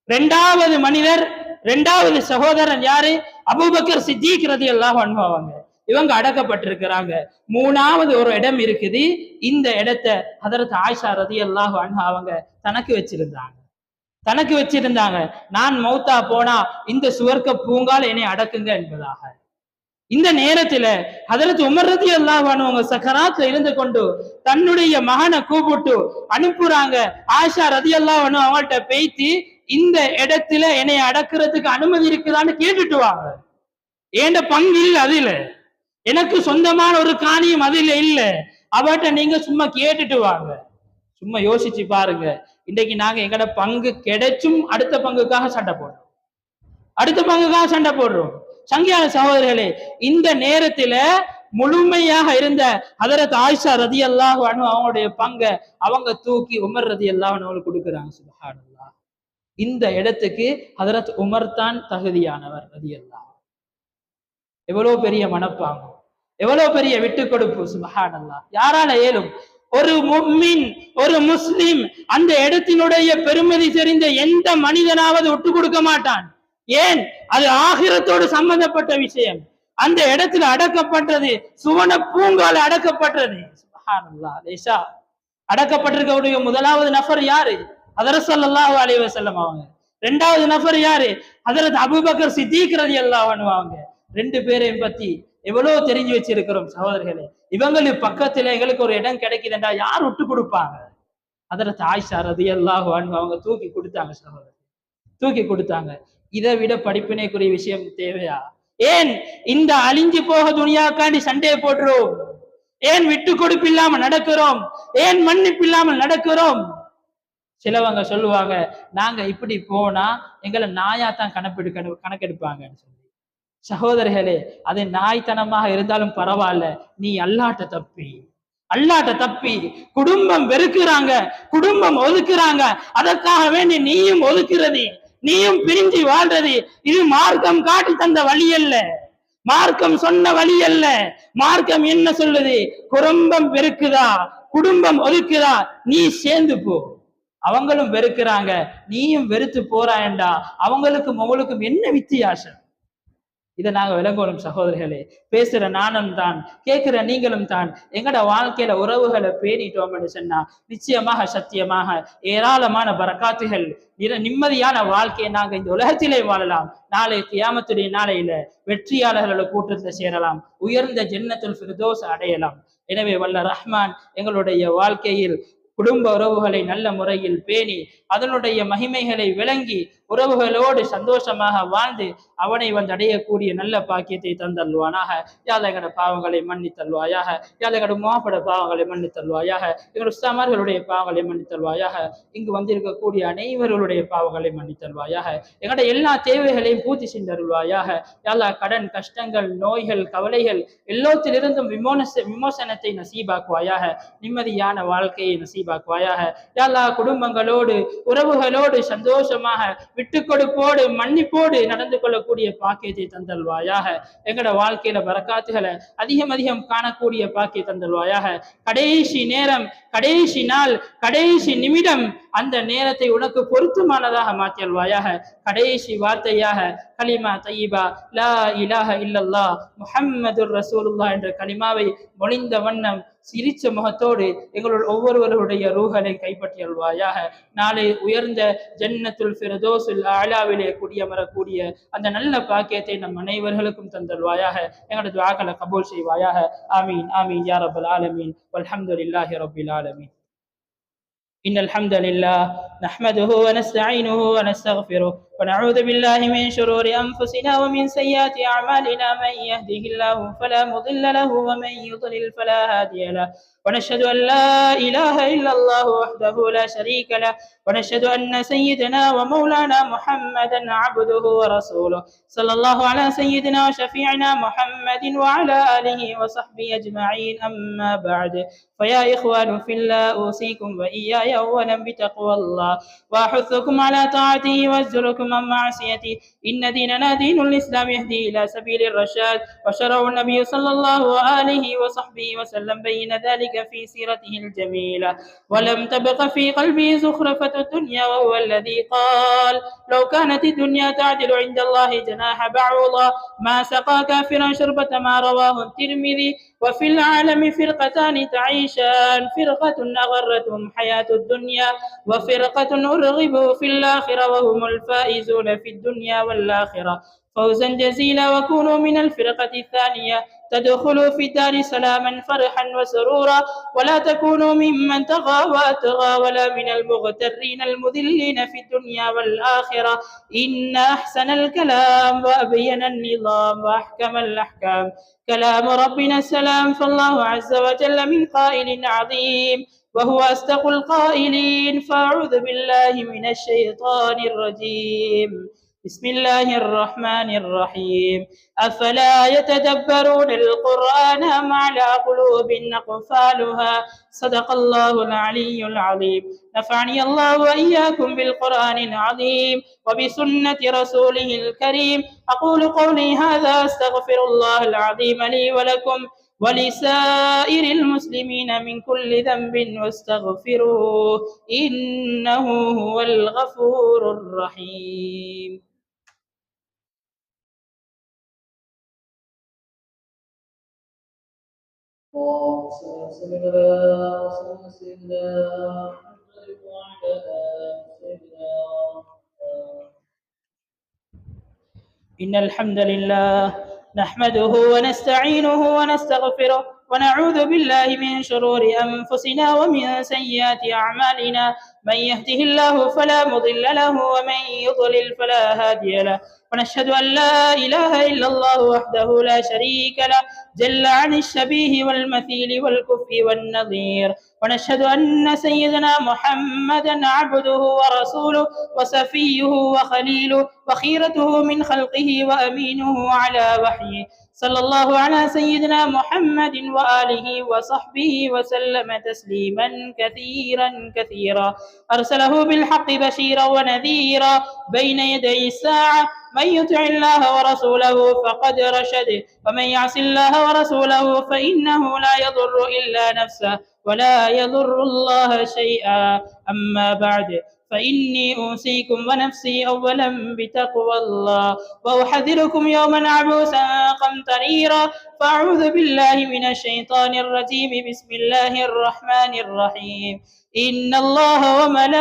இரண்டாவது மனிதர், இரண்டாவது சகோதரன் யாரு? அபூபக்கர் சித்திக் ரலியல்லாஹு அன்ஹு அவங்க. இவங்க அடக்கப்பட்டிருக்கிறாங்க. மூணாவது ஒரு இடம் இருக்குது. இந்த இடத்தை ஹதரத் ஆயிஷா ரலியல்லாஹு அன்ஹா அவங்க தனக்கு வச்சிருந்தாங்க. நான் மௌத்தா போனா இந்த சுவர்க்க பூங்கால என்னை அடக்குங்க என்பதாக. இந்த நேரத்துல ஹதரத் உமர் ரலியல்லாஹு அன்ஹு அவங்க சக்கராத்ல இருந்து கொண்டு தன்னுடைய மகனை கூப்பிட்டு அனுப்புறாங்க. ஆயிஷா ரலியல்லாஹு அன்ஹா அவங்கள்ட்ட பேசி, இந்த இடத்துல என்னை அடக்குறதுக்கு அனுமதி இருக்குதான்னு கேட்டுட்டு வாங்க. ஏண்ட பங்கு இல்லை அதுல, எனக்கு சொந்தமான ஒரு காணியம் அதுல இல்ல, அவட்ட நீங்க சும்மா கேட்டுட்டு வாங்க. சும்மா யோசிச்சு பாருங்க. இன்னைக்கு நாங்க எங்கட பங்கு கிடைச்சும் அடுத்த பங்குக்காக சண்டை போடுறோம். சங்கியான சகோதரர்களே, இந்த நேரத்துல முழுமையாக இருந்த ஹதரத் ஆயிஷா ரலியல்லாஹு அன்ஹா அவங்களுடைய பங்கை அவங்க தூக்கி உமர் ரலியல்லாஹு அன்ஹு கொடுக்குறாங்க. சுப்ஹானல்லாஹ். இந்த இடத்துக்கு ஹதரத் உமர் தான் தகுதியானவர் ரலியல்லாஹு. எவ்வளவு பெரிய மனப்பாங்கு, எவ்வளவு பெரிய விட்டு கொடுப்பு. சுப்ஹானல்லாஹ். யாரால ஏலும்? ஒரு முஃமின், ஒரு முஸ்லிம் அந்த இடத்தினுடைய பெருமதி தெரிந்த எந்த மனிதனாவது விட்டு கொடுக்க மாட்டான். ஏன்? அது ஆகிரத்தோடு சம்பந்தப்பட்ட விஷயம். அந்த இடத்துல அடக்கப்பட்டது சுவன பூங்கால அடக்கப்பட்டது. சுப்ஹானல்லாஹ். லேசா அடக்கப்பட்டிருக்கக்கூடிய முதலாவது நபர் யாரு? ஹதரத் ஸல்லல்லாஹு அலைஹி வஸல்லம் அவங்க. இரண்டாவது நபர் யாரு? ஹதரத் அபூபக்கர் சித்திக் ரலியல்லாஹு அன்ஹு அவங்க. ரெண்டு பேரையும் பத்தி எவ்வளவு தெரிஞ்சு வச்சிருக்கிறோம் சகோதரர்களே. இவங்களுக்கு பக்கத்துல எங்களுக்கு ஒரு இடம் கிடைக்குதுண்டா யார் விட்டு கொடுப்பாங்க? ஹதரத் ஆயிஷா ரலியல்லாஹு அன்ஹா அவங்க தூக்கி கொடுத்தாங்க சகோதரர், தூக்கி கொடுத்தாங்க. இதை விட படிப்பினைக்குரிய விஷயம் தேவையா? ஏன் இந்த அழிஞ்சு போக துனியாக்காண்டி சண்டையை போடுறோம்? ஏன் விட்டு கொடுப்பு இல்லாம நடக்கிறோம்? ஏன் மன்னிப்பு இல்லாமல் நடக்கிறோம்? சிலவங்க சொல்லுவாங்க, நாங்க இப்படி போனா எங்களை நாயாத்தான் கணக்கெடுப்பாங்கன்னு சொல்லி. சகோதரர்களே, அது நாய்த்தனமாக இருந்தாலும் பரவாயில்ல, நீ அல்லாட்ட தப்பி, அல்லாட்ட தப்பி குடும்பம் வெறுக்கிறாங்க, குடும்பம் ஒதுக்குறாங்க. அதற்காக வேண்டி நீயும் ஒதுக்குறது, நீயும் பிரிஞ்சு வாழ்றது, இது மார்க்கம் காட்டி தந்த வழி அல்ல, மார்க்கம் சொன்ன வழி அல்ல. மார்க்கம் என்ன சொல்லுது? குடும்பம் வெறுக்குதா, குடும்பம் ஒதுக்குதா, நீ சேர்ந்து போ. அவங்களும் வெறுக்கிறாங்க, நீயும் வெறுத்து போறாயண்டா, அவங்களுக்கும் உங்களுக்கும் என்ன வித்தியாசம்? இதை நாங்க விளங்கணும் சகோதரர்களே. பேசுற நானும் தான், கேட்கிற நீங்களும் தான். எங்கட வாழ்க்கையில உறவுகளை பேணிட்டோம்னு சொன்னா நிச்சயமாக சத்தியமாக ஏராளமான பரக்காத்துகள், நிம்மதியான வாழ்க்கையை நாங்க இந்த உலகத்திலே வாழலாம். நாளை கியாமத்துடைய நாளையில வெற்றியாளர்களோட கூட்டத்தை சேரலாம், உயர்ந்த ஜன்னத்துல் ஃபிர்தௌஸ் அடையலாம். எனவே வல்ல ரஹ்மான் எங்களுடைய வாழ்க்கையில் குடும்ப உறவுகளை நல்ல முறையில் பேணி அதனுடைய மகிமைகளை விளங்கி உறவுகளோடு சந்தோஷமாக வாழ்ந்து அவனை அடையக்கூடிய நல்ல பாக்கியத்தை தந்தல்வானாக. யாழ் எங்களோட பாவங்களை மன்னித்தல்வாயாக, யாழ் எங்களோட மாப்பட பாவங்களை மன்னித்தல்வாயாக, எங்களோட உஸ்தாமார்களுடைய பாவங்களை மன்னித்தல்வாயாக, இங்கு வந்திருக்கக்கூடிய அனைவர்களுடைய பாவங்களை மன்னித்தல்வாயாக, எங்களோட எல்லா தேவைகளையும் பூர்த்தி சென்றருள்வாயாக. யாழ் கடன் கஷ்டங்கள் நோய்கள் கவலைகள் எல்லோத்திலிருந்தும் விமோசனத்தை நசீபாக்குவாயாக, நிம்மதியான வாழ்க்கையை நசீபாக்குவாயாக. யாழ் குடும்பங்களோடு உறவுகளோடு சந்தோஷமாக விட்டு கொடுப்போடு மன்னிப்போடு நடந்து கொள்ளக்கூடிய பாக்கியத்தை தந்தல்வாயாக. எங்கட வாழ்க்கையில பரக்காத்துகளை அதிகம் அதிகம் காணக்கூடிய பாக்கிய தந்தல்வாயாக. கடைசி நேரம், கடைசி நாள், கடைசி நிமிடம் அந்த நேரத்தை உனக்கு பொருத்தமானதாக மாற்றியல்வாயாக. கடைசி வார்த்தையாக கலிமா தையிபா லா இலாஹ இல்லல்லா முஹம்மதுர் ரசூலுல்லாஹ் என்ற கலிமாவை மொழிந்த வண்ணம் சிரிச்ச முகத்தோடு எங்களுடைய ஒவ்வொருவருடைய ரூஹனை கைப்பற்றியல்வாயாக. நாளை உயர்ந்த ஜன்னத்துல் ஃபிர்தௌஸுல் அலாவிலே குடியமரக்கூடிய அந்த நல்ல பாக்கியத்தை நம் அனைவர்களுக்கும் தந்தல்வாயாக. எங்களது துஆக்களை கபூல் செய்வாயாக. ஆமீன் ஆமீன் யா ரப்பல் ஆலமீன். வல்ஹம்துலில்லாஹி ரப்பில் ஆலமீன். إن الحمد لله نحمده ونستعينه ونستغفره ونعوذ بالله من شرور أنفسنا ومن سيئات أعمالنا. من يهده الله فلا مضل له ومن يضلل فلا هادي له. ونشهد أن لا إله إلا الله وحده لا شريك له. ونشهد أن سيدنا ومولانا محمدا عبده ورسوله. صلى الله على سيدنا وشفيعنا محمد وعلى آله وصحبه أجمعين. أما بعد، فيا إخوان في الله أوصيكم وإياي أولا بتقوى الله، وأحثكم على طاعته وأزجركم عن معصيته. إن ديننا دين الإسلام يهدي إلى سبيل الرشاد، وشرع النبي صلى الله عليه وصحبه وسلم بين ذلك في سيرته الجميلة. ولم تبق في قلبه زخرفة الدنيا، وهو الذي قال: لو كانت الدنيا تعدل عند الله جناح بعوضة ما سقى كافرا شربة ما. رواه الترمذي. وفي العالم فرقتان تعيشان: فرقة أغرتهم حياة الدنيا، وفرقة أرغبوا في الآخرة وهم الفائزون في الدنيا والآخرة فوزا جزيلا. وكونوا من الفرقة الثانية تدخلوا في الدار سلاما فرحا وسرورا، ولا تكونوا ممن طغى وأطغى، ولا من المغترين المذلين في الدنيا والآخرة. إن أحسن الكلام وأبين النظام وأحكم الأحكام كلام ربنا السلام. فالله عز وجل من قائل عظيم، وهو أصدق القائلين. فأعوذ بالله من الشيطان الرجيم. بسم الله الرحمن الرحيم. أفلا يتدبرون القرآن أم على قلوب أقفالها. صدق الله العلي العظيم. نفعني الله وإياكم بالقرآن العظيم وبسنة رسوله الكريم. أقول قولي هذا، أستغفر الله العظيم لي ولكم ولسائر المسلمين من كل ذنب واستغفروه إنه هو الغفور الرحيم. إن الحمد لله نحمده ونستعينه ونستغفره ونعوذ بالله من شرور أنفسنا ومن سيئات أعمالنا. من يهده الله فلا مضل له ومن يضلل فلا هادي له. ونشهد أن لا إله إلا الله وحده لا شريك له جل عن الشبيه والمثيل والكفء والنظير. ونشهد أن سيدنا محمدا عبده ورسوله وصفيه وخليله وخيرته من خلقه وأمينه على وحيه. صلى الله على سيدنا محمد وآله وصحبه وسلم تسليما كثيرا كثيرا. أرسله بالحق بشيرا ونذيرا بين يدي الساعة. من يطع الله ورسوله فقد رشد، ومن يعص الله ورسوله فإنه لا يضر إلا نفسه ولا يضر الله شيئا. أما بعد، فإني أوصيكم ونفسي أولا بتقوى الله، وأحذركم يوما عبوسا قمطريرا. فأعوذ بالله من الشيطان الرجيم. بسم الله الرحمن الرحيم. إن الله وملائكته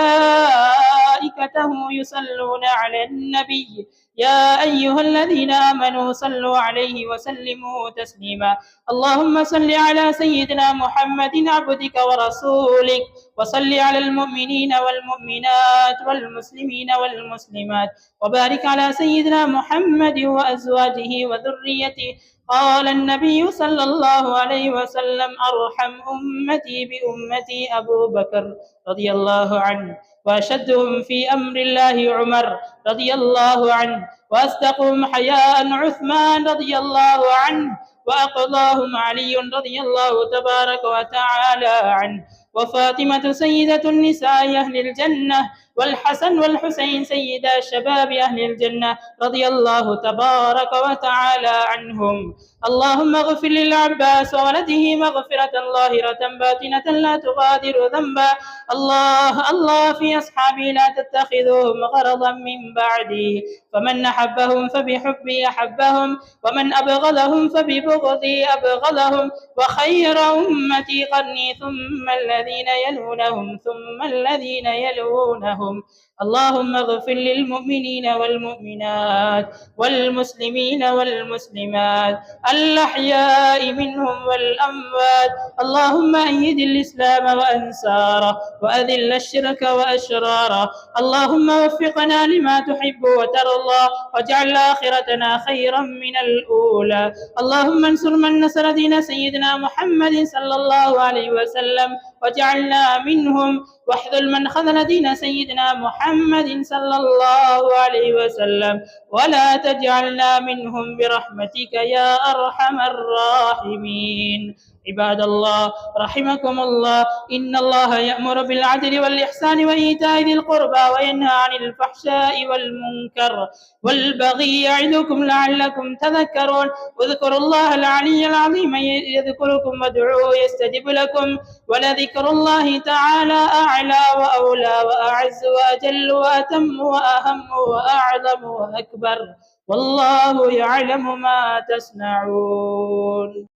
يصلون على النبي يا أيها الذين آمنوا صلوا عليه وسلموا تسليما. اللهم صل على سيدنا محمد عبدك ورسولك، وصل على المؤمنين والمؤمنات والمسلمين والمسلمات، وبارك على سيدنا محمد وأزواجه وذريته. قال النبي صلى الله عليه وسلم: أرحم أمتي بأمتي أبو بكر رضي الله عنه، وأشدهم في أمر الله عمر رضي الله عنه، وأصدقهم حياء عثمان رضي الله عنه، وأقضاهم علي رضي الله تبارك وتعالى عنه، وفاطمة سيدة النساء أهل الجنة، والحسن والحسين سيدا شباب أهل الجنة رضي الله تبارك وتعالى عنهم. اللهم اغفر للعباس وولده مغفرة ظاهرة باطنة لا تغادر ذنبا. الله في أصحابي لا تتخذوهم غرضا من بعدي، فمن أحبهم فبحبي أحبهم، ومن أبغضهم فببغضي أبغضهم. وخير أمتي قرني، ثم الذين يلونهم ثم الذين يلونهم. اللهم اغفر للمؤمنين والمؤمنات والمسلمين والمسلمات الأحياء منهم والأموات. اللهم أيد الإسلام وأنصاره، وأذل الشرك وأشراره. اللهم وفقنا لما تحب وترضى، واجعل آخرتنا خيرا من الأولى. اللهم انصر من نصر دين سيدنا محمد صلى الله عليه وسلم واجعلنا منهم، واحذل من خذل دين سيدنا محمد صلى الله عليه وسلم ولا تجعلنا منهم برحمتك يا أرحم الراحمين. عباد الله رحمكم الله، إن الله يأمر بالعدل والإحسان وإيتاء ذي القربى وينهى عن الفحشاء والمنكر والبغي يعظكم لعلكم تذكرون. اذكروا الله العلي العظيم يذكركم وادعوه يستجب لكم، ولذكر الله تعالى أعلى وأولى وأعز وأجل وأتم وأهم وأعظم وأكبر، والله يعلم ما تصنعون.